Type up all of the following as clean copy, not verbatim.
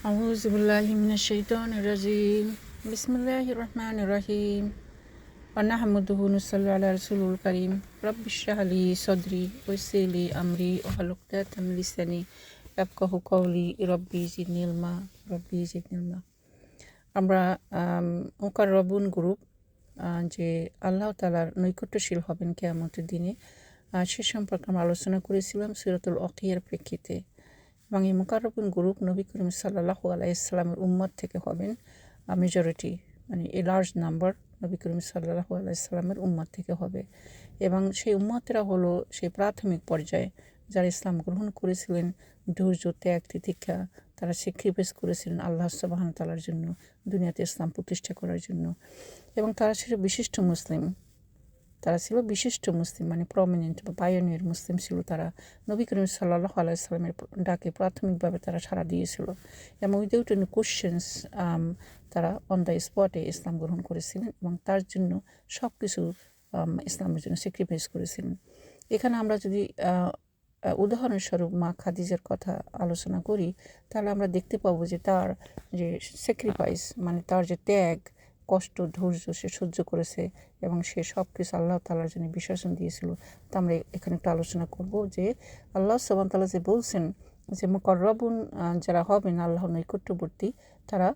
أعوذ بالله من الشيطان الرجيم بسم الله الرحمن الرحيم ونحمده ونصلي على رسول الكريم رب اشرح لي صدري ويسر لي أمري واحلل عقدة من لساني يفقهوا قولي ربي زدني علما ربي زدني علما। আমরা মুকাররবুন গ্রুপ যে আল্লাহ তাআলার নৈকট্যশীল হবেন কিয়ামতের দিনে সে সম্পর্কে আমরা আলোচনা করেছিলাম সূরাতুল ওয়াকিয়ার প্রেক্ষিতে। এবং এই মুকাররবুন গ্রুপ নবী করিম সাল্লাল্লাহু আলাইহি ওয়াসাল্লামের উম্মত থেকে হবেন মেজরিটি, মানে a large number Nabi Karim সাল্লাল্লাহু আলাইহি ওয়াসাল্লামের উম্মত থেকে হবে। এবং সেই উম্মতরা হলো সেই প্রাথমিক পর্যায়ে যারা ইসলাম গ্রহণ করেছিলেন, ধৈর্য, ত্যাগ, তিতিক্ষা তারা স্যাক্রিফাইস করেছিলেন আল্লাহ সুবহানাহু ওয়া তাআলার জন্য, দুনিয়াতে ইসলাম প্রতিষ্ঠা করার জন্য। এবং তারা ছিল বিশিষ্ট মুসলিম, মানে প্রমিনেন্ট বা পায়োনিয়ার মুসলিম ছিল তারা। নবী করিম সাল্লাল্লাহু আলাইহি ওয়াসাল্লামের ডাকে প্রাথমিকভাবে তারা সাড়া দিয়েছিল এবং উইদাউট এনি কোশ্চেন্স তারা অন দ্য স্পটে ইসলাম গ্রহণ করেছিলেন এবং তার জন্য সব কিছু ইসলামের জন্য স্যাক্রিফাইস করেছিলেন। এখানে আমরা যদি উদাহরণস্বরূপ মা খাদিজার কথা আলোচনা করি, তাহলে আমরা দেখতে পাবো যে তার যে স্যাক্রিফাইস, মানে তার যে ত্যাগ, কষ্ট, ধৈর্য সে সহ্য করেছে এবং সে সব কিছু আল্লাহ তাআলার জন্য বিসর্জন দিয়েছিল। তা আমরা এখানে একটু আলোচনা করব যে আল্লাহ সুবহানাহু ওয়া তাআলা যে বলছেন যে মুকাররবুন যারা হবেন আল্লাহর নৈকট্যবর্তী, তারা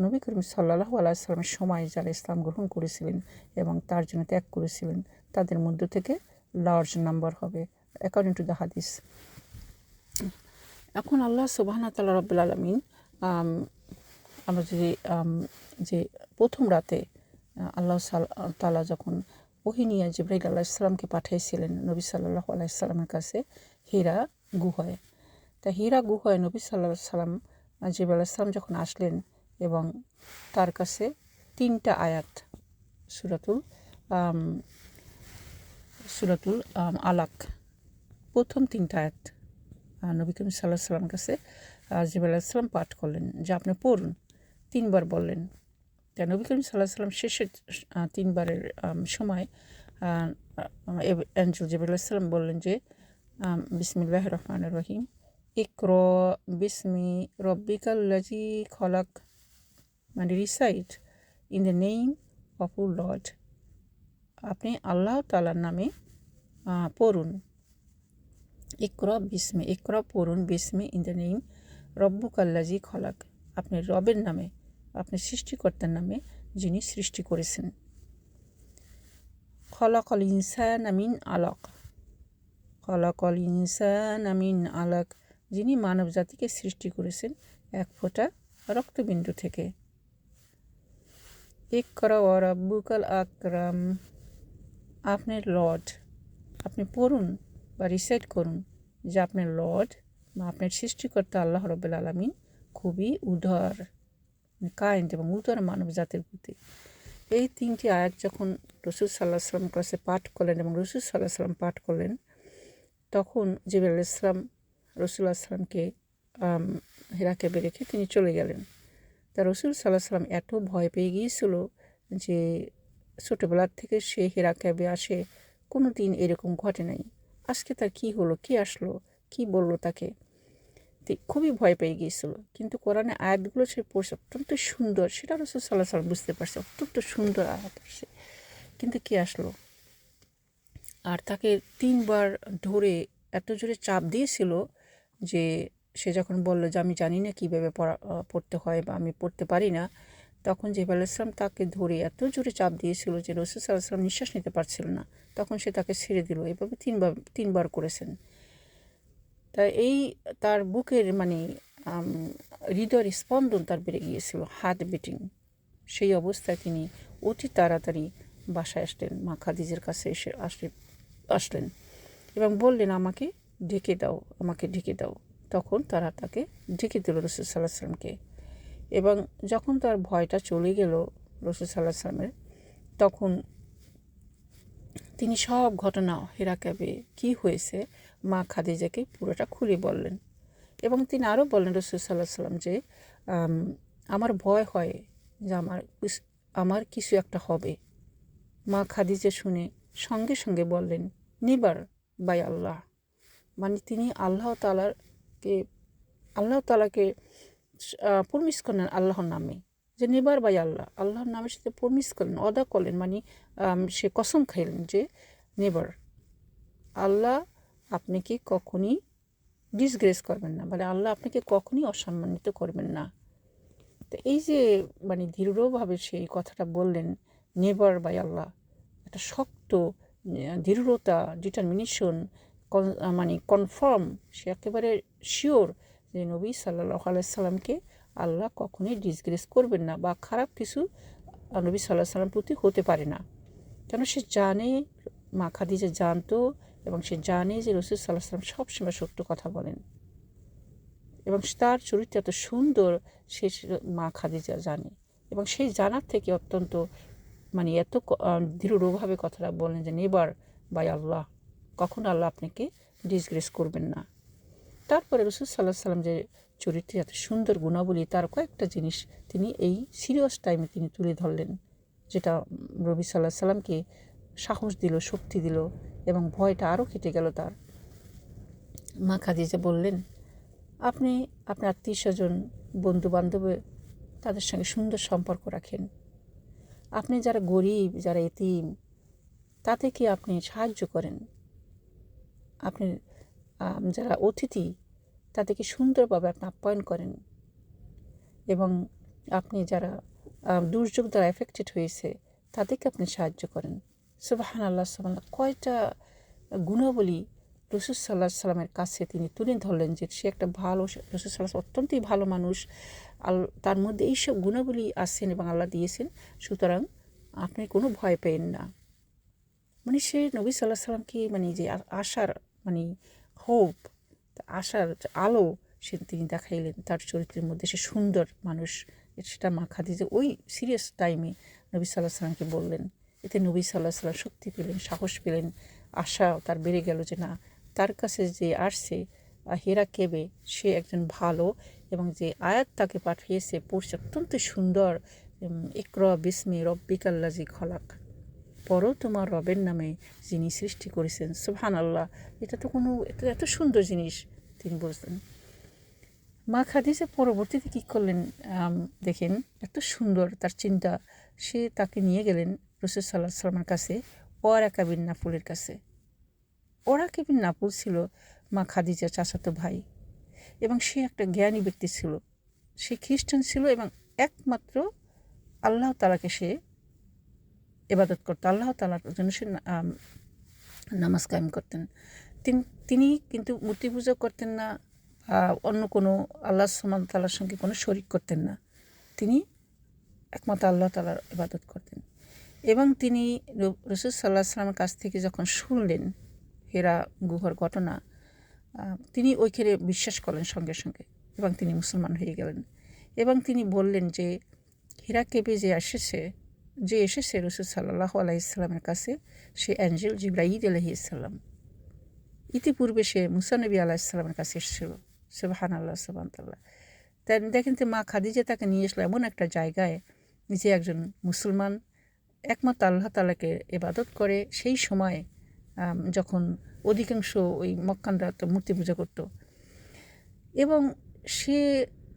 নবী করিম সাল্লাল্লাহু আলাইহি ওয়াসাল্লামের সময় যারা ইসলাম গ্রহণ করেছিলেন এবং তার জন্য ত্যাগ করেছিলেন, তাদের মধ্য থেকে লার্জ নাম্বার হবে অ্যাকর্ডিং টু দ্য হাদিস। এখন আল্লাহ সুবহানাহু ওয়া তাআলা রব্বুল আলামিন আমরা যদি যে প্রথম রাতে আল্লাহ তাআলা যখন ওহী নিয়ে জিবরাইল আলাইহিস সালামকে পাঠিয়েছিলেন নবী সাল্লাল্লাহু আলাইহি সাল্লামের কাছে হীরা গুহায়, তা হীরা গুহায় নবী সাল্লাল্লাহু আলাইহি সাল্লাম জিবরাইল আলাইহিস সালাম যখন আসলেন এবং তার কাছে 3টা আয়াত সূরাতুল আলাক প্রথম 3টা আয়াত নবী করিম সাল্লাল্লাহু আলাইহি সাল্লামের কাছে জিবরাইল আলাইহিস সালাম পাঠ করলেন যে আপনি পড়ুন, 3বার বললেন। তা নবী করিম সাল্লাল্লাহু আলাইহি সাল্লাম শেষের 3বারের সময় এঞ্জেল জিবরাইল আলাইহিস সালাম বললেন যে বিসমিল্লাহির রহমানির রহিম ইকরা বিসমি রব্বিকাল্লাযী খলাক, মানে recite in the name of your Lord, আপনি আল্লাহ তাআলার নামে পড়ুন। ইকরা পড়ুন, বিসমি ইন দ্য নেম রব্বুকাল্লাযী খলাক, আপনি রবের নামে, আপনি সৃষ্টিকর্তার নামে যিনি সৃষ্টি করেছেন। খলাকাল ইনসানা মিন আলাক, যিনি মানব জাতিকে সৃষ্টি করেছেন এক ফোঁটা রক্তবিন্দু থেকে। ইকরা ওয়া রাব্বুকাল আকরাম, আপনার লর্ড, আপনি পড়ুন বা রিসাইট করুন যে আপনার লর্ড বা আপনার সৃষ্টিকর্তা আল্লাহ রাব্বুল আলামিন খুবই উদার, কাইন্ড এবং উদার মানব জাতির প্রতি। এই 3টি আয়াত যখন রাসূল সাল্লাল্লাহু আলাইহি ওয়াসাল্লাম কাছে পাঠ করলেন এবং রাসূল সাল্লাল্লাহু আলাইহি ওয়াসাল্লাম পাঠ করলেন, তখন জিবরাইল আলাইহিস সালাম রাসূলুল্লাহ সাল্লামকে হিরা কেবে রেখে তিনি চলে গেলেন। তা রাসূল সাল্লাল্লাহু আলাইহি ওয়াসাল্লাম এত ভয় পেয়ে গিয়েছিল যে ছোটোবেলার থেকে সে হিরা কেবে আসে, কোনো দিন এরকম ঘটে নাই। আজকে তার কী হলো, কী আসলো, কী বললো তাকে, খুবই ভয় পেয়ে গিয়েছিল। কিন্তু কোরআনে আয়াতগুলো সে পড়ছে অত্যন্ত সুন্দর, সেটা রাসূল সাল্লাল্লাহু আলাইহি ওয়াসাল্লাম বুঝতে পারছে, অত্যন্ত সুন্দর আয়াত আসছে। কিন্তু কী আসলো, আর তাকে 3বার ধরে এত জোরে চাপ দিয়েছিল যে সে যখন বলল যে আমি জানি না কীভাবে পড়তে হয় বা আমি পড়তে পারি না, তখন জিবরাইল আলাইহিস সালাম তাকে ধরে এত জোরে চাপ দিয়েছিল যে রাসূল সাল্লাল্লাহু আলাইহি ওয়াসাল্লাম নিঃশ্বাস নিতে পারছিল না। তখন সে তাকে ছেড়ে দিল। এভাবে 3বার করেছেন। তাই এই তার বুকের মানে হৃদয়ের স্পন্দন তার বেড়ে গিয়েছিল, হার্ট বিটিং। সেই অবস্থায় তিনি অতি তাড়াতাড়ি বাসায় আসলেন, মা খাদিজার কাছে আসলেন এবং বললেন আমাকে ঢেকে দাও। তখন তারা তাকে ঢেকে দিল রাসূল সাল্লাল্লাহু আলাইহি ওয়াসাল্লামকে। এবং যখন তার ভয়টা চলে গেল রাসূল সাল্লাল্লাহু আলাইহি ওয়াসাল্লামের, তখন তিনি সব ঘটনা হিরা কেবে কী হয়েছে মা খাদিজাকে পুরোটা খুলে বললেন। এবং তিনি আরও বললেন রাসূল সাল্লাল্লাহু আলাইহি ওয়াসাল্লাম যে আমার ভয় হয় যে আমার কিছু একটা হবে। মা খাদিজা শুনে সঙ্গে সঙ্গে বললেন নেভার বাই আল্লাহ, মানে তিনি আল্লাহ তাআলাকে প্রমিস করলেন আল্লাহর নামে, যে নেবার বাই আল্লাহ, আল্লাহর নামের সাথে প্রমিস করলেন, অদা করলেন, মানে সে কসম খাইলেন যে নেবার, আল্লাহ আপনাকে কখনই ডিসগ্রেস করবেন না, মানে আল্লাহ আপনাকে কখনই অসম্মানিত করবেন না। তো এই যে মানে দৃঢ়ভাবে সেই কথাটা বললেন, নেভার বাই আল্লাহ, একটা শক্ত দৃঢ়তা, ডিটারমিনেশন, মানে কনফার্ম, সে একেবারে শিওর যে নবী সাল্লাল্লাহু আলাইহি সাল্লামকে আল্লাহ কখনোই ডিসগ্রেস করবেন না, বা খারাপ কিছু নবী সাল্লাল্লাহু আলাইহি সাল্লাম প্রতি হতে পারে না। কেন সে জানে, মা খাদিজা জানতো, এবং সে জানে যে রাসূল সাল্লাল্লাহু আলাইহি সাল্লাম সবসময় সত্য কথা বলেন, এবং তার চরিত্র এত সুন্দর সে মা খাদিজা জানে, এবং সেই জানার থেকে অত্যন্ত মানে এত দৃঢ়ভাবে কথাটা বলেন যে নেবার বাই আল্লাহ, কখন আল্লাহ আপনাকে ডিসগ্রেস করবেন না। তারপরে রাসূল সাল্লাল্লাহু আলাইহি সাল্লাম যে চরিত্রে এত সুন্দর গুণাবলী, তার কয়েকটা জিনিস তিনি এই সিরিয়াস টাইমে তিনি তুলে ধরলেন, যেটা নবী সাল্লাল্লাহু আলাইহি সাল্লামকে সাহস দিল, শক্তি দিল, এবং ভয়টা আরও কেটে গেল তার। মা খাদিজা বললেন, আপনি আপনার আত্মীয় স্বজন, বন্ধু বান্ধবে তাদের সঙ্গে সুন্দর সম্পর্ক রাখেন, আপনি যারা গরিব, যারা এতিম, তাদেরকে আপনি সাহায্য করেন, আপনি যারা অতিথি তাদেরকে সুন্দরভাবে আপনি আপ্যায়ন করেন, এবং আপনি যারা দুর্যোগ দ্বারা এফেক্টেড হয়েছে তাদেরকে আপনি সাহায্য করেন। সুবহানাল্লাহ, সুবহানাল্লাহ, কয়টা গুণাবলী রাসূল সাল্লাল্লাহু আলাইহি সাল্লামের কাছে তিনি তুলে ধরলেন যে সে একটা ভালো, রাসূল সাল্লাল্লাহু অত্যন্তই ভালো মানুষ, তার মধ্যে এইসব গুণাবলী আছেন এবং আল্লাহ দিয়েছেন, সুতরাং আপনি কোনো ভয় পেন না। মানে সে নবী সাল্লাল্লাহু আলাইহি সাল্লামকে মানে যে আশার মানে হোপ, আশার আলো সে তিনি দেখাইলেন তার চরিত্রের মধ্যে, সে সুন্দর মানুষ, সেটা মা খাদিজা ওই সিরিয়াস টাইমে নবী সাল্লাল্লাহু আলাইহি সাল্লামকে বললেন। এতে নবী সাল্লাল্লাহু আলাইহি সাল্লাম শক্তি পেলেন, সাহস পেলেন, আশা তার বেড়ে গেল যে না, তার কাছে যে আসছে হেরা কেবে সে একজন ভালো, এবং যে আয়াত তাকে পাঠিয়েছে পড়ছে অত্যন্ত সুন্দর, ইকরা বিসমি রব্বিকাল্লাযী খলাক, পরও তোমার রবের নামে যিনি সৃষ্টি করেছেন। সুবহানাল্লাহ, এটা তো কোনো এত সুন্দর জিনিস তিনি বলছেন। মা খাদিজা পরবর্তীতে কী করলেন দেখেন, এত সুন্দর তার চিন্তা, সে তাকে নিয়ে গেলেন রাসূল সাল্লাল্লাহু আলাইহি সাল্লামের কাছে, ওয়ারাকা বিন নাফলের কাছে। ওয়ারাকা বিন নাফল ছিল মা খাদিজার চাচাতো ভাই, এবং সে একটা জ্ঞানী ব্যক্তি ছিল, সে খ্রিস্টান ছিল, এবং একমাত্র আল্লাহ তাআলাকে সে ইবাদত করতো, আল্লাহ তাআলার জন্য সে নামাজ কায়েম করতেন। তিনি কিন্তু মূর্তি পূজা করতেন না, অন্য কোনো আল্লাহ সুবহানাহু ওয়া তাআলার সঙ্গে কোনো শরিক করতেন না, তিনি একমাত্র আল্লাহ তাআলার ইবাদত করতেন। এবং তিনি রাসূল সাল্লাল্লাহু আলাইহি সাল্লামের কাছ থেকে যখন শুনলেন হেরা গুহার ঘটনা, তিনি ওইখানে বিশ্বাস করলেন সঙ্গে সঙ্গে, এবং তিনি মুসলমান হয়ে গেলেন। এবং তিনি বললেন যে হেরা কেবে যে এসেছে রাসূল সাল্লাল্লাহু আলাইহি সাল্লামের কাছে, সে অ্যাঞ্জেল জিবরাইল আলাইহিস সালাম। ইতিপূর্বে সে মুসা নবী আলাইহিস সালামের কাছে এসেছিল। সুবহানাল্লাহ, সুবহানাল্লাহ। তাই দেখেন যে মা খাদিজা তাকে নিয়ে আসলো এমন একটা জায়গায়, যে একজন মুসলমান একমাত্র আল্লাহ তাআলাকে ইবাদত করে, সেই সময় যখন অধিকাংশ ওই মক্কানরা তো মূর্তি পূজা করতো, এবং সে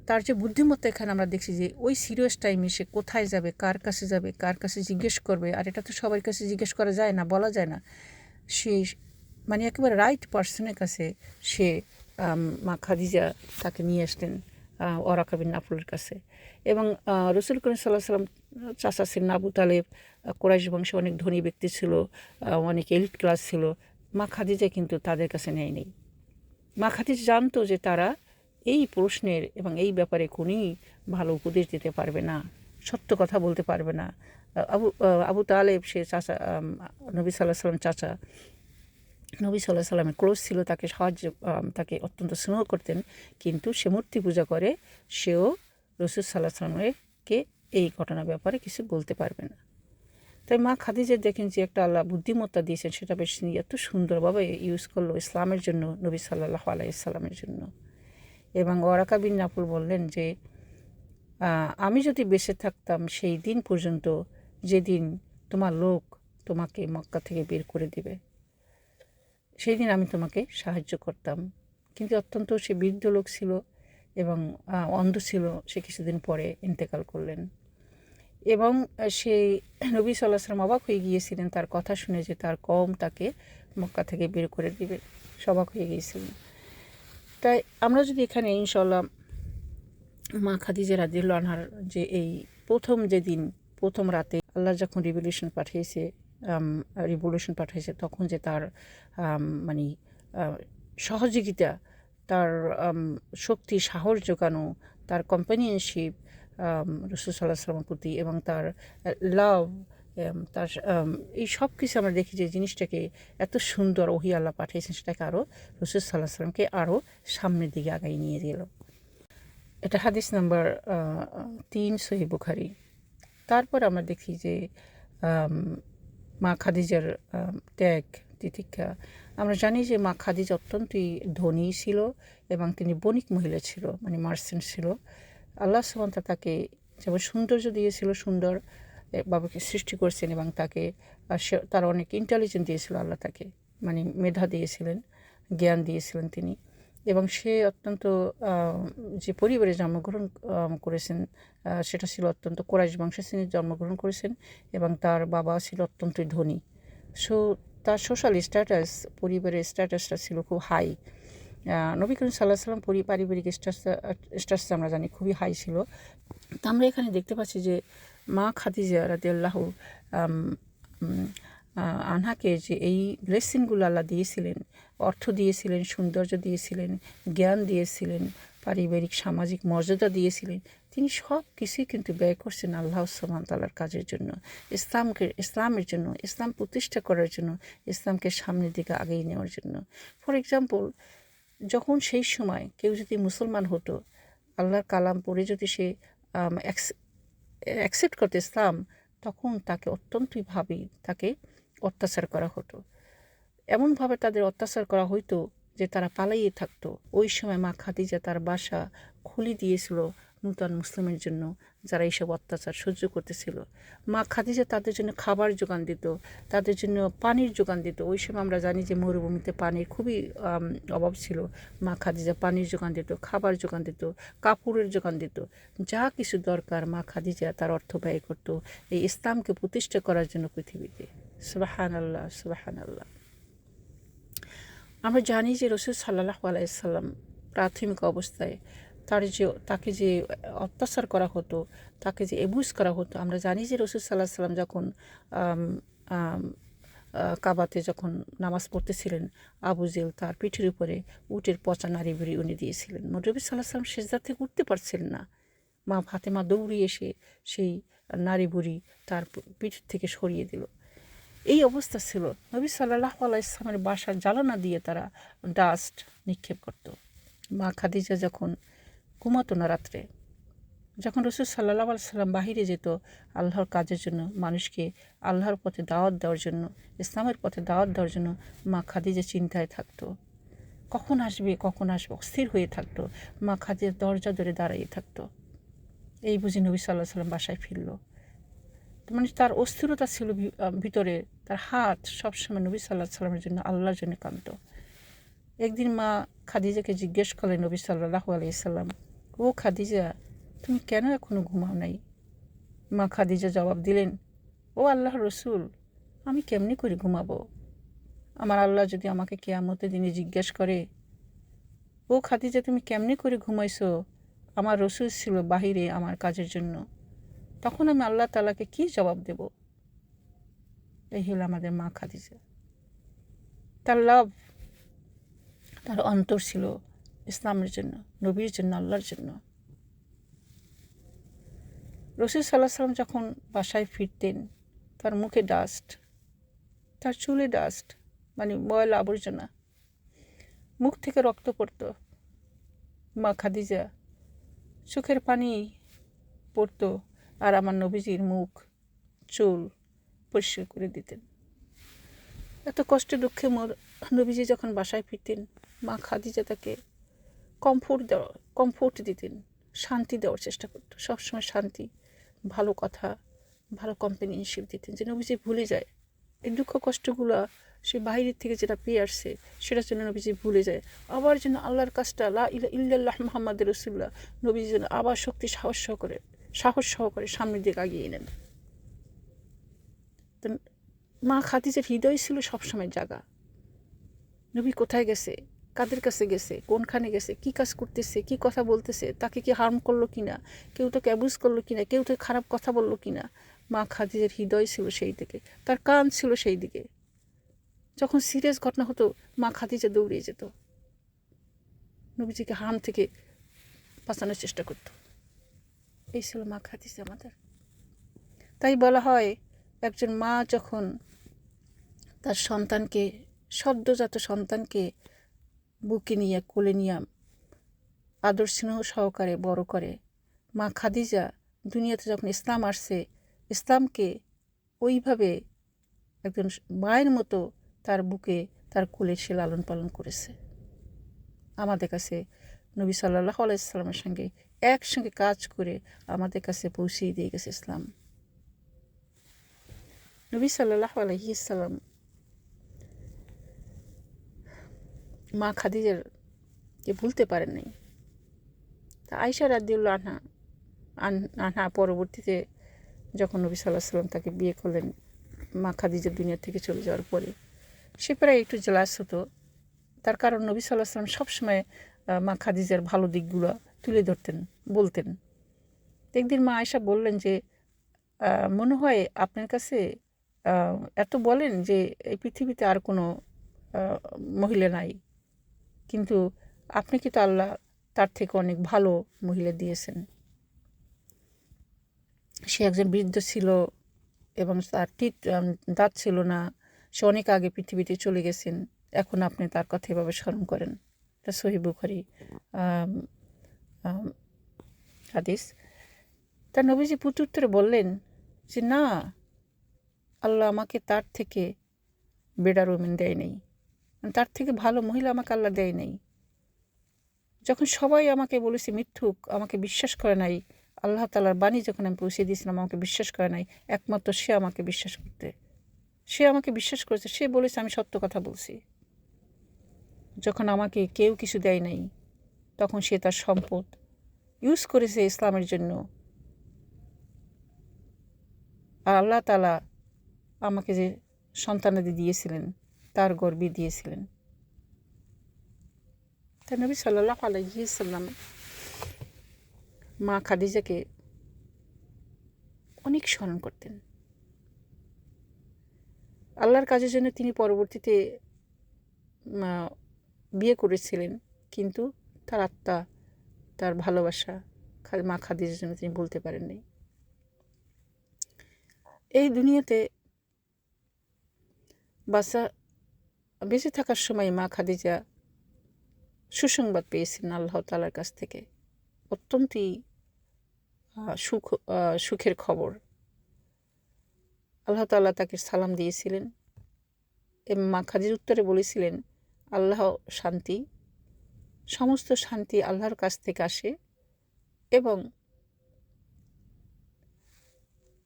তার যে বুদ্ধিমত্তা এখানে আমরা দেখছি যে ওই সিরিয়াস টাইমে সে কোথায় যাবে, কার কাছে যাবে, কার কাছে জিজ্ঞেস করবে, আর এটা তো সবার কাছে জিজ্ঞেস করা যায় না, বলা যায় না, সে মানে একেবারে রাইট পার্সনের কাছে সে মা খাদিজা তাকে নিয়ে আসলেন ওয়ারাকা বিন নাফলের কাছে। এবং রাসূল করিম সাল্লাল্লাহু আলাইহি সাল্লাম চাচা ছিলেন আবু তালেব, কুরাইশ বংশে অনেক ধনী ব্যক্তি ছিল, অনেক এলিট ক্লাস ছিল, মা খাদিজা কিন্তু তাদের কাছে নেয়নি। মা খাদিজা জানতো যে তারা এই প্রশ্নের এবং এই ব্যাপারে কোনোই ভালো উপদেশ দিতে পারবে না, সত্য কথা বলতে পারবে না। আবু তালেব সে চাচা, নবী সাল্লাল্লাহু আলাইহি সাল্লাম চাচা, নবী সাল্লাল্লাহু আলাইহি সাল্লামের ক্লোজ ছিল, তাকে তাকে অত্যন্ত স্নেহ করতেন, কিন্তু সে মূর্তি পূজা করে, সেও রাসূল সাল্লাল্লাহু আলাইহি সাল্লামকে এই ঘটনার ব্যাপারে কিছু বলতে পারবে না। তাই মা খাদিজা দেখেন যে একটা আল্লাহ বুদ্ধিমত্তা দিয়েছেন, সেটা বেশ এত সুন্দরভাবে ইউজ করলো ইসলামের জন্য, নবী সাল্লাল্লাহু আলাইহি সাল্লামের জন্য। এবং ওয়ারাকা বিন নাফল বললেন যে আমি যদি বেঁচে থাকতাম সেই দিন পর্যন্ত, যেদিন তোমার লোক তোমাকে মক্কা থেকে বের করে দেবে, সেই দিন আমি তোমাকে সাহায্য করতাম। কিন্তু অত্যন্ত সে বৃদ্ধ লোক ছিল, এবং অন্ধ ছিল, সে কিছুদিন পরে ইন্তেকাল করলেন। এবং সেই নবী সাল্লাল্লাহু আলাইহি ওয়াসাল্লাম অবাক হয়ে গিয়েছিলেন তার কথা শুনে যে তার কওম তাকে মক্কা থেকে বের করে দিবে, অবাক হয়ে গিয়েছিলেন। তাই আমরা যদি এখানে ইনশাআল্লাহ মা খাদিজা রাদিয়াল্লাহু আনহার যে এই প্রথম রাতে আল্লাহ যখন রিভলিউশন পাঠিয়েছে তখন যে তার মানে সহযোগিতা, তার শক্তি, সাহস জোগানো, তার কম্প্যানিয়নশিপ রাসূল সাল্লাল্লাহু আলাইহি ওয়াসাল্লামের প্রতি এবং তার লাভ, তার এই সব কিছু আমরা দেখি যে জিনিসটাকে এত সুন্দর ওহী আল্লাহ পাঠিয়েছেন, সেটাকে আরও রাসূল সাল্লাল্লাহু আলাইহি ওয়াসাল্লামকে আরও সামনের দিকে আগায় নিয়ে গেল। এটা হাদিস নাম্বার 3 সহিহ বুখারী। তারপর আমরা দেখি যে মা খাদিজার ত্যাগ তিতিক্ষা। আমরা জানি যে মা খাদিজা অত্যন্তই ধনী ছিল এবং তিনি বণিক মহিলা ছিল, মানে মার্চেন্ট ছিল। আল্লাহ সুবহানাহু ওয়া তাআলা তাকে যেমন সৌন্দর্য দিয়েছিল, সুন্দর বাবাকে সৃষ্টি করেছেন এবং তাকে তার অনেক ইন্টেলিজেন্ট দিয়েছিল আল্লাহ তাকে, মানে মেধা দিয়েছিলেন, জ্ঞান দিয়েছিলেন তিনি। এবং সে অত্যন্ত যে পরিবারে জন্মগ্রহণ করেছেন সেটা ছিল অত্যন্ত কুরাইশ বংশে তিনি জন্মগ্রহণ করেছেন এবং তার বাবা ছিল অত্যন্তই ধনী। সো তার সোশ্যাল স্ট্যাটাস, পরিবারের স্ট্যাটাসটা ছিল খুব হাই। নবী করিম সাল্লাল্লাহু আলাইহি ওয়াসাল্লাম পারিবারিক স্ট্যাটাস আমরা জানি খুবই হাই ছিল। তো আমরা এখানে দেখতে পাচ্ছি যে মা খাদিজা রাদিয়াল্লাহু আনহাকে যে এই ব্লেসিংগুলো আল্লাহ দিয়েছিলেন, অর্থ দিয়েছিলেন, সৌন্দর্য দিয়েছিলেন, জ্ঞান দিয়েছিলেন, পারিবারিক সামাজিক মর্যাদা দিয়েছিলেন, তিনি সব কিছুই কিন্তু ব্যয় করছেন আল্লাহ সুবহানাহু ওয়া তাআলার কাজের জন্য, ইসলামের জন্য, ইসলাম প্রতিষ্ঠা করার জন্য, ইসলামকে সামনের দিকে আগিয়ে নেওয়ার জন্য। ফর এক্সাম্পল, যখন সেই সময় কেউ যদি মুসলমান হতো, আল্লাহর কালাম পড়ে যদি সে অ্যাকসেপ্ট করতো ইসলাম, তখন তাকে অত্যন্তভাবে তাকে অত্যাচার করা হতো। এমনভাবে তাদের অত্যাচার করা হইতো যে তারা পালাইয়ে থাকতো। ওই সময় মা খাদিজা তার বাসা খুলে দিয়েছিল নূতন মুসলিমের জন্য, যারা এইসব অত্যাচার সহ্য করতেছিল। মা খাদিজা তাদের জন্য খাবার জোগান দিত, তাদের জন্য পানির জোগান দিত। ওই সময় আমরা জানি যে মরুভূমিতে পানির খুবই অভাব ছিল। মা খাদিজা পানির জোগান দিত, খাবার জোগান দিত, কাপড়ের জোগান দিত, যা কিছু দরকার মা খাদিজা তার অর্থ ব্যয় করত এই ইসলামকে প্রতিষ্ঠা করার জন্য পৃথিবীতে। সুবহানাল্লাহ, সুবহানাল্লাহ। আমরা জানি যে রাসূল সাল্লাল্লাহু আলাইহি সাল্লাম প্রাথমিক অবস্থায় তাকে যে অত্যাচার করা হতো, তাকে যে অ্যাবিউজ করা হতো, আমরা জানি যে রাসূল সাল্লাল্লাহু আলাইহি সাল্লাম যখন কাবাতে যখন নামাজ পড়তেছিলেন, আবু জেল তার পিঠের উপরে উটের পচা নাড়ি ভুড়ি উনি দিয়েছিলেন। নবী সাল্লাল্লাহু আলাইহি সাল্লাম সিজদা থেকে উঠতে পারছিলেন না। মা ফাতেমা দৌড়িয়ে এসে সেই নাড়ি ভুড়ি তার পিঠের থেকে সরিয়ে দিল। এই অবস্থা ছিল। নবী সাল্লাল্লাহু আলাইহি সাল্লামের বাসার জানালা দিয়ে তারা ডাস্ট নিক্ষেপ করত। মা খাদিজা যখন ঘুমাতো না রাত্রে, যখন রাসূল সাল্লাল্লাহু আলাইহি সাল্লাম বাহিরে যেত আল্লাহর কাজের জন্য, মানুষকে আল্লাহর পথে দাওয়াত দেওয়ার জন্য, ইসলামের পথে দাওয়াত দেওয়ার জন্য, মা খাদিজা চিন্তায় থাকতো কখন আসবে, অস্থির হয়ে থাকতো। মা খাদিজা দরজা ধরে দাঁড়িয়ে থাকতো, এই বুঝি নবী সাল্লাল্লাহু আলাইহি সাল্লাম বাসায় ফিরল। মানে তার অস্থিরতা ছিল ভিতরে, তার হাত সবসময় নবী সাল্লাল্লাহু আলাইহি সাল্লামের জন্য, আল্লাহর জন্য কাঁদতো। একদিন মা খাদিজাকে জিজ্ঞেস করলেন নবী সাল্লাল্লাহু আলাইহি সাল্লাম, ও খাদিজা, তুমি কেন এখনো ঘুমাও নাই? মা খাদিজা জবাব দিলেন, ও আল্লাহর রসুল, আমি কেমনি করে ঘুমাবো? আমার আল্লাহ যদি আমাকে কিয়ামতের দিনে জিজ্ঞেস করে, ও খাদিজা তুমি কেমনি করে ঘুমাইছো, আমার রসুল ছিল বাহিরে আমার কাজের জন্য, তখন আমি আল্লাহ তাআলাকে কী জবাব দেব? এই হলো আমাদের মা খাদিজা। তার লাভ, তার অন্তর ছিল ইসলামের জন্য, নবীর জন্য, আল্লাহর জন্য। রাসূল সাল্লাল্লাহু আলাইহি সাল্লাম যখন বাসায় ফিরতেন, তার মুখে ডাস্ট, তার চুলে ডাস্ট, মানে ময়লা আবর্জনা, মুখ থেকে রক্ত পড়তো। মা খাদিজা চোখের পানি পড়তো আর আমার নবীজির মুখ, চুল পরিষ্কার করে দিতেন। এত কষ্টে দুঃখে নবীজি যখন বাসায় ফিরতেন, মা খাদিজা তাকে কমফোর্ট দিতেন, শান্তি দেওয়ার চেষ্টা করতো, সবসময় শান্তি, ভালো কথা, ভালো কম্পানিয়নশিপ দিতেন, যে নবীজি ভুলে যায় এই দুঃখ কষ্টগুলো সে বাইরের থেকে যেটা পেয়ে আসছে সেটার জন্য নবীজি ভুলে যায়, আবার যেন আল্লাহর কাজটা লা ইলাহা ইল্লাল্লাহ মুহাম্মাদুর রাসূলুল্লাহ নবীজি যেন আবার শক্তি সাহস সহকারে সামনের দিকে এগিয়ে নেন। তো মা খাদিজার হৃদয় ছিল সবসময় জাগা, নবী কোথায় গেছে, কাদের কাছে গেছে, কোনখানে গেছে, কি কাজ করতেছে, কি কথা বলতেছে, তাকে কি হার্ম করলো কিনা, কেউ তো অ্যাবিউজ করলো কিনা, কেউ তো খারাপ কথা বললো কিনা। মা খাদিজার হৃদয় ছিল সেই দিকে, তার কান ছিল সেই দিকে। যখন সিরিয়াস ঘটনা হতো মা খাদিজা দৌড়িয়ে যেত, নবীজিকে হার্ম থেকে বাঁচানোর চেষ্টা করত। এই ছিল মা খাদিজা আমাদের। তাই বলা হয় একজন মা যখন তার সন্তানকে, সদ্যজাত সন্তানকে বুকে নিয়ে কোলে নিয়ে আদর স্নেহ সহকারে বড় করে, মা খাদিজা দুনিয়াতে যখন ইসলাম আসছে, ইসলামকে ওইভাবে একজন মায়ের মতো তার বুকে তার কোলে সে লালন পালন করেছে। আমাদের কাছে নবী সাল্লাল্লাহু আলাইহি সাল্লামের সঙ্গে একসঙ্গে কাজ করে আমাদের কাছে পৌঁছিয়ে দিয়ে গেছে ইসলাম। নবী সাল্লাল্লাহু আলাইহি সাল্লাম মা খাদিজারকে ভুলতে পারেন নাই। তা আয়েশা রাদিয়াল্লাহু আনহা পরবর্তীতে যখন নবী সাল্লাল্লাহু আলাইহি সাল্লাম তাকে বিয়ে করলেন, মা খাদিজা দুনিয়া থেকে চলে যাওয়ার পরে, সে প্রায় একটু জেলাস হতো। তার কারণ নবী সাল্লাল্লাহু আলাইহি সাল্লাম সবসময় মা খাদিজার ভালো দিকগুলো তুলে ধরতেন, বলতেন। একদিন মা আয়েশা বললেন যে মনে হয় আপনার কাছে এত বলেন যে এই পৃথিবীতে আর কোনো মহিলা নাই, কিন্তু আপনি কি তো আল্লাহ তার থেকে অনেক ভালো মহিলা দিয়েছেন। সে একজন বৃদ্ধ ছিল এবং তার দাঁত ছিল না, সে অনেক আগে পৃথিবীতে চলে গেছেন, এখন আপনি তার কথা এভাবে স্মরণ করেন। এটা সহিহ বুখারী হাদিস। তার নবীজি প্রত্যুত্তরে বললেন যে না, আল্লাহ আমাকে তার থেকে বেটার ওমেন দেয় নেই, তার থেকে ভালো মহিলা আমাকে আল্লাহ দেয় নেই। যখন সবাই আমাকে বলেছে মিথ্যুক, আমাকে বিশ্বাস করে নাই, আল্লাহ তাআলার বাণী যখন আমি পৌঁছে দিয়েছিলাম আমাকে বিশ্বাস করে নাই, একমাত্র সে আমাকে বিশ্বাস করেছে, সে বলেছে আমি সত্য কথা বলছি। যখন আমাকে কেউ কিছু দেয় নাই, তখন সে তার সম্পদ ইউজ করেছে ইসলামের জন্য। আর আল্লাহ তাআলা আমাকে যে সন্তানাদি দিয়েছিলেন তার গর্বে দিয়েছিলেন। তাই নবী সাল্লাল্লাহু আলাইহি সাল্লাম মা খাদিজাকে অনেক স্মরণ করতেন। আল্লাহর কাজের জন্য তিনি পরবর্তীতে বিয়ে করেছিলেন, কিন্তু তার আত্মা, তার ভালোবাসা মা খাদিজার জন্য তিনি বলতে পারেননি। এই দুনিয়াতে বেঁচে থাকার সময় মা খাদিজা সুসংবাদ পেয়েছিলেন আল্লাহ তাআলার কাছ থেকে, অত্যন্তই সুখের খবর। আল্লাহ তাআলা তাকে সালাম দিয়েছিলেন এবং মা খাদিজার উত্তরে বলেছিলেন, আল্লাহ শান্তি, সমস্ত শান্তি আল্লাহর কাছ থেকে আসে এবং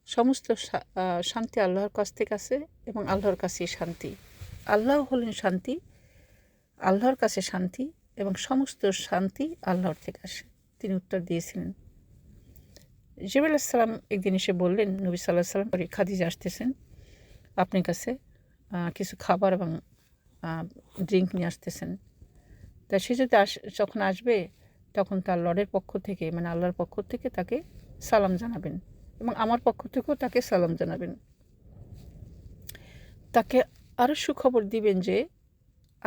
সমস্ত শান্তি আল্লাহর কাছ থেকে আসে এবং আল্লাহর কাছেই শান্তি। আল্লাহ হলেন শান্তি, আল্লাহর কাছে শান্তি এবং সমস্ত শান্তি আল্লাহর থেকে আসে। তিনি উত্তর দিয়েছিলেন। জিবরাইল আলাইহিস সালাম একদিন এসে বললেন, নবী সাল্লাল্লাহু আলাইহি সাল্লাম খাদিজা আসতেছেন আপনার কাছে, কিছু খাবার এবং ড্রিঙ্ক নিয়ে আসতেছেন। তা সে যদি যখন আসবে তখন তার লর্ডের পক্ষ থেকে, মানে আল্লাহর পক্ষ থেকে তাকে সালাম জানাবেন এবং আমার পক্ষ থেকেও তাকে সালাম জানাবেন। তাকে আরও সুখবর দিবেন যে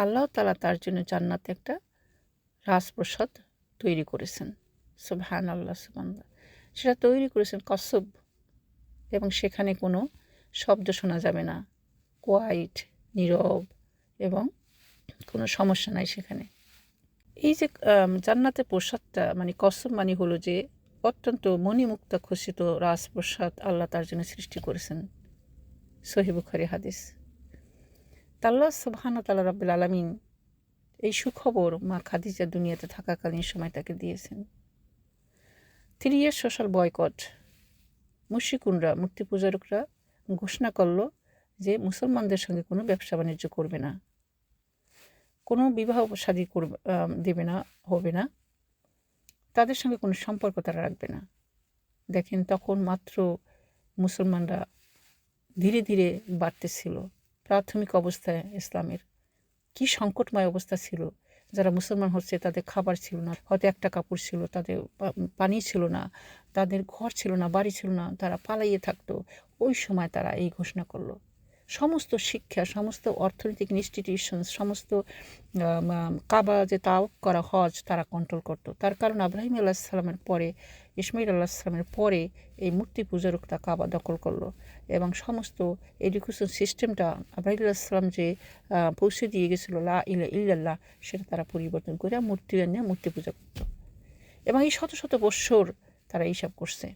আল্লাহ তাআলা তার জন্য জান্নাতে একটা রাজপ্রাসাদ তৈরি করেছেন। সুবহানাল্লাহ, সুবহানাল্লাহ। সেটা তৈরি করেছেন কসব, এবং সেখানে কোনো শব্দ শোনা যাবে না, কোয়াইট, নীরব, এবং কোনো সমস্যা নাই সেখানে। এই যে জান্নাতের প্রসাদটা মানে কসব মানে হলো যে অত্যন্ত মণিমুক্তা খচিত রাজপ্রসাদ আল্লাহ তার জন্য সৃষ্টি করেছেন। সহিহ বুখারী হাদিস। আল্লাহ সুবহানাহু ওয়া তাআলা রাব্বুল আলামিন এই সুখবর মা খাদিজা দুনিয়াতে থাকাকালীন সময় তাকে দিয়েছেন। 3 years সোশ্যাল বয়কট, মুশরিকুনরা, মূর্তি পূজারকরা ঘোষণা করলো যে মুসলমানদের সঙ্গে কোনো ব্যবসা বাণিজ্য করবে না, কোনো বিবাহ শাদী করবে দেবে না, হবে না, তাদের সঙ্গে কোনো সম্পর্ক তারা রাখবে না। দেখেন তখন মাত্র মুসলমানরা ধীরে ধীরে বাড়তেছিল। প্রাথমিক অবস্থায় ইসলামের কি সংকটময় অবস্থা ছিল। যারা মুসলমান হচ্ছে তাদের খাবার ছিল না, হয়তো একটা কাপড় ছিল, তাদের পানি ছিল না, তাদের ঘর ছিল না, বাড়ি ছিল না, তারা পালাইয়ে থাকতো। ওই সময় তারা এই ঘোষণা করলো, সমস্ত শিক্ষা, সমস্ত অর্থনৈতিক ইনস্টিটিউশন, সমস্ত কাবা যে তাওয়াফ করা, হজ তারা কন্ট্রোল করতো। তার কারণ আব্রাহিম আলাইসাল্লামের পরে, ইসমাইল আলাইসাল্লামের পরে এই মূর্তি পূজারকটা কাবা দখল করলো এবং সমস্ত এডুকেশন সিস্টেমটা আব্রাহিম আলাইসাল্লাম যে পৌঁছে দিয়ে গেছিলো লা ইলাহা ইল্লাল্লাহ, সেটা তারা পরিবর্তন করে মূর্তি এনে মূর্তি পূজা করতো। এবং এই শত শত বৎসর তারা এইসব করছে।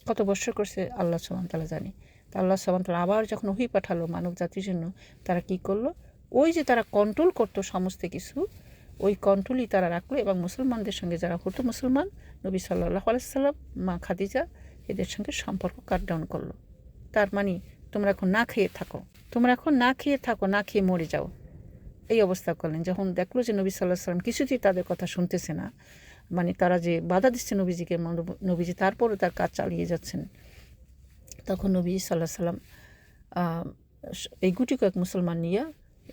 কত বৎসর করছে আল্লাহ সুবহানাহু ওয়া তাআলা জানে। তা আল্লাহ সুবহানাহু ওয়া তাআলা আবার যখন ওহী পাঠালো মানব জাতির জন্য, তারা কি করলো, ওই যে তারা কন্ট্রোল করতো সমস্ত কিছু, ওই কন্ট্রোলই তারা রাখলো। এবং মুসলমানদের সঙ্গে যারা হতো মুসলমান, নবী সাল্লাল্লাহু আলাইহি সাল্লাম, মা খাদিজা, এদের সঙ্গে সম্পর্ক কাট ডাউন করলো। তার মানে তোমরা এখন না খেয়ে থাকো, তোমরা এখন না খেয়ে থাকো, না খেয়ে মরে যাও, এই অবস্থা করলেন। যখন দেখলো যে নবী সাল্লাল্লাহু আলাইহি সাল্লাম কিছুতেই তাদের কথা শুনতেছে না, মানে তারা যে বাধা দিচ্ছে নবীজিকে, নবীজি তারপরও তার কাজ চালিয়ে যাচ্ছেন, তখন নবী সাল্লাল্লাহু আলাইহি সাল্লাম এই গুটি কয়েক মুসলমান নিয়ে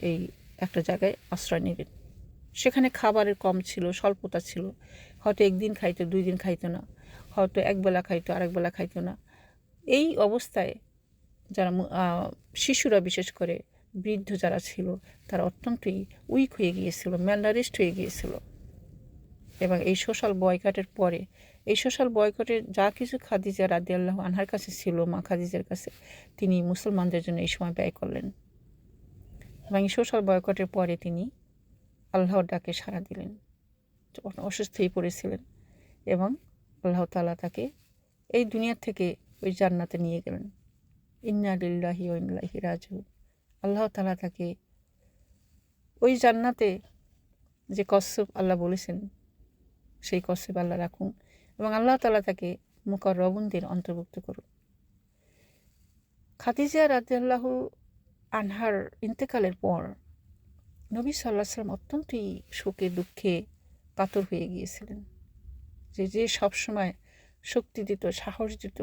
এই একটা জায়গায় আশ্রয় নিলেন। সেখানে খাবারের কম ছিল, স্বল্পতা ছিল। হয়তো একদিন খাইতো, 2 দিন খাইতো না, হয়তো একবেলা খাইতো, আরেকবেলা খাইতো না। এই অবস্থায় যারা শিশুরা, বিশেষ করে বৃদ্ধ যারা ছিল, তারা অত্যন্তই উইক হয়ে গিয়েছিল, ম্যালনারিশড হয়ে গিয়েছিল। এবং এই সোশ্যাল বয়কটের পরে, এই সোশ্যাল বয়কটের যা কিছু খাদিজা রাদিয়াল্লাহু আনহার কাছে ছিল, মা খাদিজার কাছে, তিনি মুসলমানদের জন্য এই সময় ব্যয় করলেন। এবং এই সোশ্যাল বয়কটের পরে তিনি আল্লাহর ডাকে সাড়া দিলেন। অসুস্থ হয়ে পড়েছিলেন এবং আল্লাহ তাআলা তাকে এই দুনিয়া থেকে ওই জান্নাতে নিয়ে গেলেন। ইন্না লিল্লাহি ওয়া ইন্না ইলাইহি রাজিউন। আল্লাহ তাআলা তাকে ওই জান্নাতে, যে কসব আল্লাহ বলেছেন, সেই কসব আল্লাহ রাখুন এবং আল্লাহ তাআলা তাকে মুকাররবুনদের অন্তর্ভুক্ত করুন। খাদিজা রাদিয়াল্লাহু আনহার ইন্তেকালের পর নবী সাল্লাল্লাহু আলাইহি ওয়াসাল্লাম অত্যন্তই শোকে দুঃখে কাতর হয়ে গিয়েছিলেন। যে সবসময় শক্তি দিত, সাহস দিত,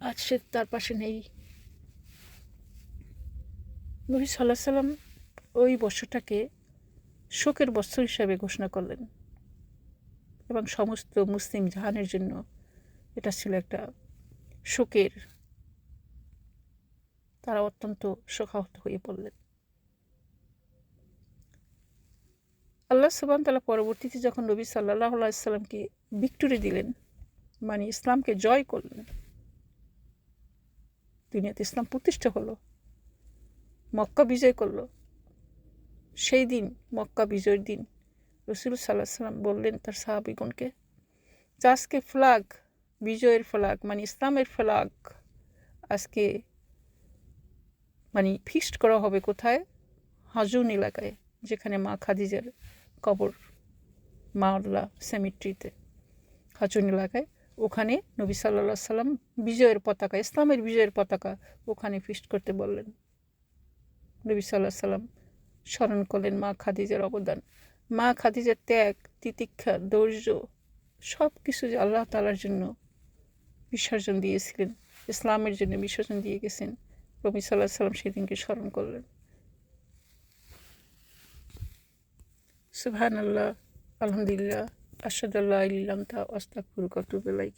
আজ সে তার পাশে নেই। নবী সাল্লাল্লাহু আলাইহি ওয়াসাল্লাম ওই বছরটাকে শোকের বছর হিসাবে ঘোষণা করলেন এবং সমস্ত মুসলিম জাহানের জন্য এটা ছিল একটা শোকের। তারা অত্যন্ত শোকাহত হয়ে পড়লেন। আল্লাহ সুবহানাহু ওয়া তাআলা পরবর্তীতে যখন নবী সাল্লাল্লাহু আলাইহি ওয়াসাল্লামকে ভিক্টরি দিলেন, মানে ইসলামকে জয় করলেন, দুনিয়াতে ইসলাম প্রতিষ্ঠা হলো, মক্কা বিজয় করলো, সেই দিন মক্কা বিজয়ের দিন রাসূল সাল্লাল্লাহু আলাইহি ওয়াসাল্লাম বললেন তার সাহাবীগণকে যে আজকে ফ্ল্যাগ, বিজয়ের ফ্ল্যাগ, মানে ইসলামের ফ্ল্যাগ আজকে মানে ফিক্সড করা হবে কোথায়? হাজুন এলাকায়, যেখানে মা খাদিজার কবর, মাওলা সেমিট্রিতে, হাজুন এলাকায়। ওখানে নবী সাল্লাল্লাহু আলাইহি সাল্লাম বিজয়ের পতাকা, ইসলামের বিজয়ের পতাকা ওখানে ফিক্সড করতে বললেন। নবী সাল্লাল্লাহু আলাইহি সাল্লাম স্মরণ করলেন মা খাদিজার অবদান, মা খাদিজার ত্যাগ, তিতিক্ষা, ধৈর্য, সব কিছু যে আল্লাহ তাআলার জন্য বিসর্জন দিয়েছিলেন, ইসলামের জন্য বিসর্জন দিয়ে গেছেন। নবী সাল্লাল্লাহু আলাইহি সাল্লাম সেদিনকে স্মরণ করলেন। সুবহানাল্লাহ, আলহামদুলিল্লাহ, আশহাদু আল্লা ইলাহা ইল্লাল্লাহ, আস্তাগফিরুকা ওয়া আতুবু ইলাইক।